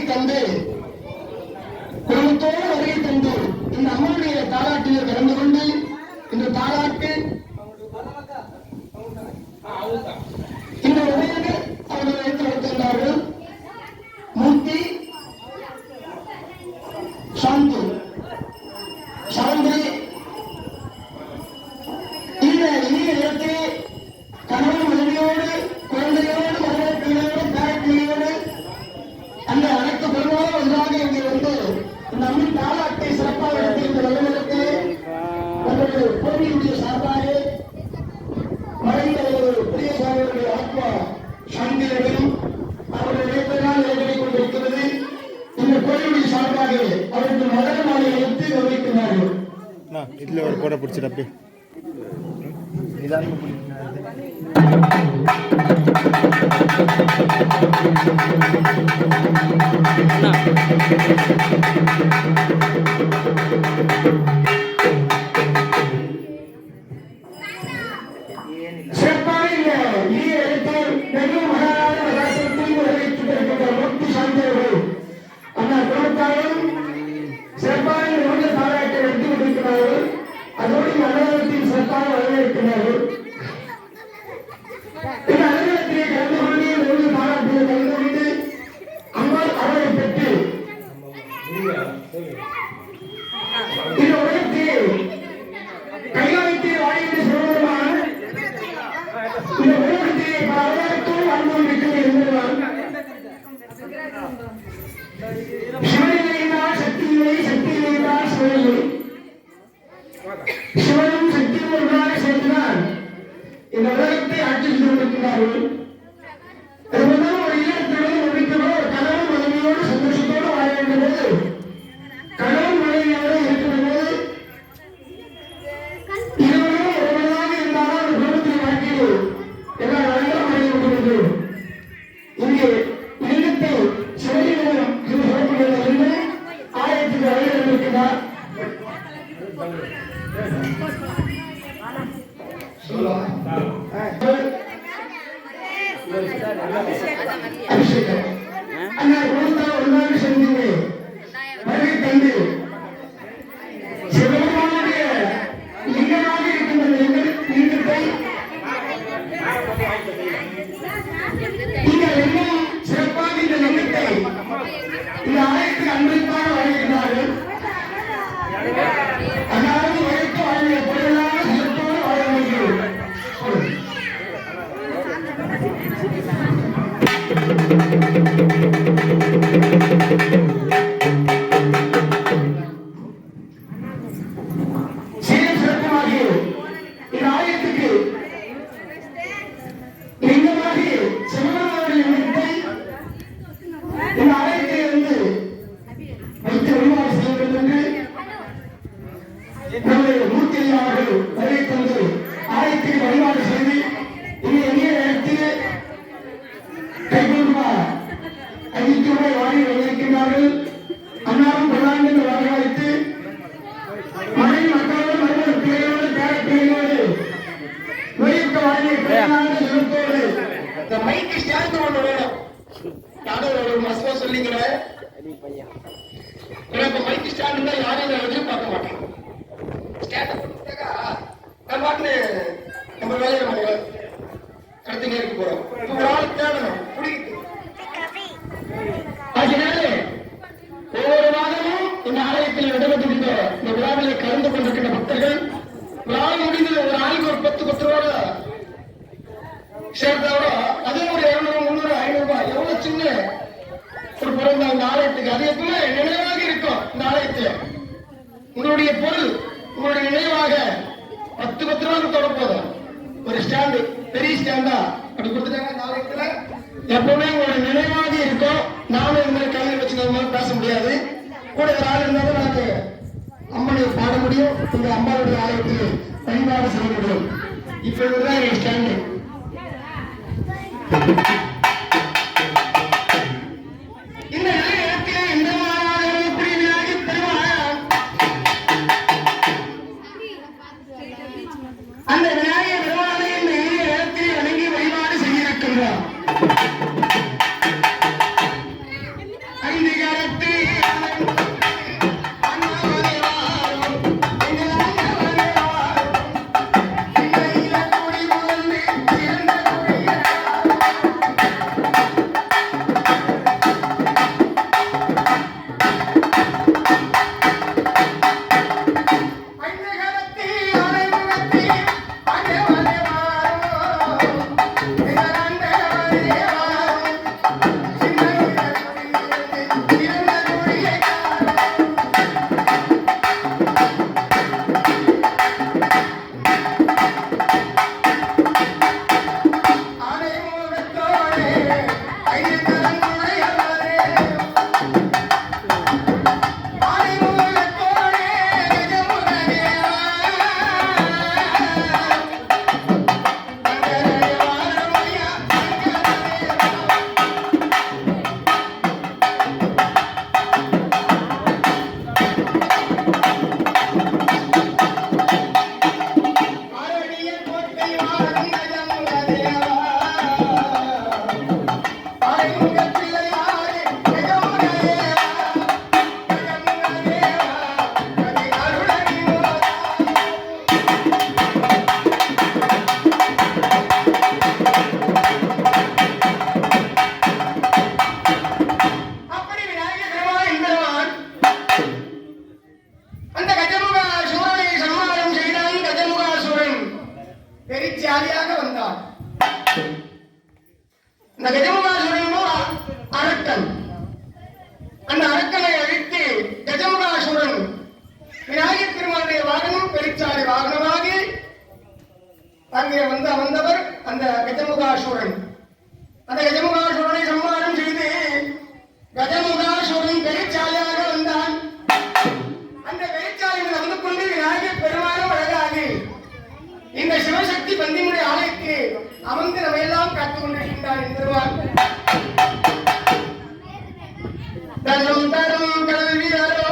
தந்து குடும்பத்தோடு வருகை தந்து இந்த அம்மனுடைய தாலாட்டிலே கலந்து கொண்டு இந்த தாலாட்டு இந்த உதயங்கள் அவர்கள் வைத்து வைத்திருந்தார்கள். மூர்த்தி சாந்தி சாந்தி இந்த இனிய இடத்திலே கணவன் மனைவியோடு குழந்தையோடு மகனோடு பேரப்பிள்ளையோடு அந்த அனைத்து பெருமாளும் ஒன்றாக இங்கே வந்து இந்த அம்மன் தாலாட்டை சிறப்பாக நடத்தி இந்த வல்லவருக்கு உங்களது கோவிலுடைய சார்பாக மறைந்த பிரியசாமியுடைய ஆத்மா சாந்தியடையும் அவருடைய வேட்டையால் நிலைகளை கொண்டிருக்கிறது. இந்த கோயிலுடைய சார்பாக அவருக்கு மகர மாலை எடுத்து கவனிக்கிறார்கள். இதுல ஒரு போட பிடிச்சிடப்பே அதோடு மலையாளத்தின் சிறப்பாக வரவேற்கிறார்கள். இந்த அலுவலகத்திலே கலந்து கொண்டு ஒரு பாராட்டில் கலந்து கொண்டு அம்மாள் அவரை பெற்று இந்த உலகத்தில் கையாளித்து வாழ்ந்து சொல்வதுமான இந்த உலகத்திலே பல உலகத்தோடு அனுபவிக்கிறது என்பதுதான் சிவனிலையினால் சக்தியிலே சக்தியிலையினால் சிவனிலை சிவனும் சக்தியும் ஒன்றாக சேர்ந்துதான் இந்த உலகத்தை ஆட்சி செய்து கொண்டிருக்கிறார்கள். அதுபோல் ஒரு இல்லத்திலும் முடிக்கிறோம் ஒரு கணவன் மனைவியோடு சந்தோஷத்தோடு வாழ வேண்டும் போது கணவன் மனைவியோடு இருக்கிற போது இருவரும் ஒருவராக இருந்தாலும் அந்த குடும்பத்தின் வாழ்க்கையில் எல்லா நாளிலும் அடைய முடிகிறது. இங்கே இல்லத்தை சிவனிடம் சிவபுரத்தில் ஆயிரத்துக்கு அழைத்து இருக்கிறார். சிறப்பாக இந்த லிங்கத்தை இந்த ஆலயத்துக்கு அன்பளிப்பாக வழங்குகிறார்கள். அதாவது உழைத்து வாழ்ந்த பொருளாக சிறப்போடு வாழ வேண்டும். சீரும் சிறப்புமாகி இந்த ஆலயத்துக்கு லிங்கமாகி சிவபெருமானுடைய லிங்கத்தை இந்த ஆலயத்தை வந்து வைத்து வழிபாடு செய்ய வேண்டும் என்று நம்முடைய மூர்த்தி அவர்கள் வருகை தந்து ஆலயத்துக்கு வழிபாடு செய்து இனி எளிய நேரத்தில் கைகொள்வா அதிர்ச்சியோடு வாடி வந்திருக்கிறார்கள். அன்னாரும் பிரதான வரவழைத்து மழை மக்களோடு மருமக பிள்ளையோடு பேரப்பிள்ளையோடு நோய்க்க வாழி பிரதான சிறப்போடு இந்த மைக்கு ஸ்டாண்ட் ஒன்று வேணும். யாரும் ஒரு மசவா சொல்லிக்கிறேன். எனக்கு மைக்கு ஸ்டாண்ட் தான் யாரையும் நான் எதிர்பார்க்க மாட்டேன். ஸ்டாண்ட் கொடுத்தாக்கா நம்ம பாட்டு நம்ம வேலையை நம்ம கடத்தினே இருக்க போறோம். ஒரு ஆள் தேடணும் பிடிக்கிட்டு. அதனால ஒவ்வொரு மாதமும் இந்த ஆலயத்தில் நடைபெற்றிருந்த இந்த விழாவிலே கலந்து கொண்டிருக்கின்ற பக்தர்கள் விழாவில் முடிந்து ஒரு ஆளுக்கு ஒரு 10 ரூபாய் சேர்த்தோட அதே ஒரு 200, 300, 500 ரூபாய் எவ்வளவு சின்ன ஒரு பொருள் இந்த ஆலயத்துக்கு அது எப்பவுமே நினைவாக இருக்கும். இந்த ஆலயத்தில் உங்களுடைய பொருள் உங்களுடைய நினைவாக 10 ரூபாய்க்கு தொட போதும். ஒரு ஸ்டாண்டு பெரிய ஸ்டாண்டா அப்படி கொடுத்துட்டாங்க. இந்த ஆலயத்துல எப்பவுமே உங்களுடைய நினைவாக இருக்கும். நானும் இந்த மாதிரி கையில் வச்சு நம்ம பேச முடியாது. கூட ஒரு ஆள் இருந்தாலும் எனக்கு அம்மனை பாட முடியும். இந்த அம்மாவுடைய ஆலயத்தில் வழிபாடு செய்ய முடியும். இப்ப இதுதான் என் ஸ்டாண்டு. இந்த இடத்திலே எந்த மாணவர்களும் புரிவினாகி பெருமாள் அந்த விநாயகர் பெருமாளை இந்த இடத்திலே வணங்கி வழிபாடு செய்திருக்கின்றார். ஐந்து பெரிச்சாலியாக வந்தான். இந்த கஜமுகாசுரன் அரக்கன். அந்த அரக்கனை அழித்து கஜமுகாசுரன் விநாயகர் பெருமானுடைய வாகனம் பெரிச்சாலி வாகனமாகி அங்கே வந்து அமர்ந்தவர் அந்த கஜமுகாசுரன். அந்த கஜமுகாசுரனை சம்மானம் செய்து கஜமுகாசுரன் பெரிச்சாலியாக வந்தான். அந்த பெரிச்சாலியில் வந்து கொண்டு விநாயகர் பெருமானும் அழகாகி இந்த சிவசக்தி பந்திமுடைய ஆலயத்தை அமர்ந்து நம்ம எல்லாம் காத்துக் கொண்டிருக்கின்றார் என்பதுவார். தரும் தரும் கல்வியாரோ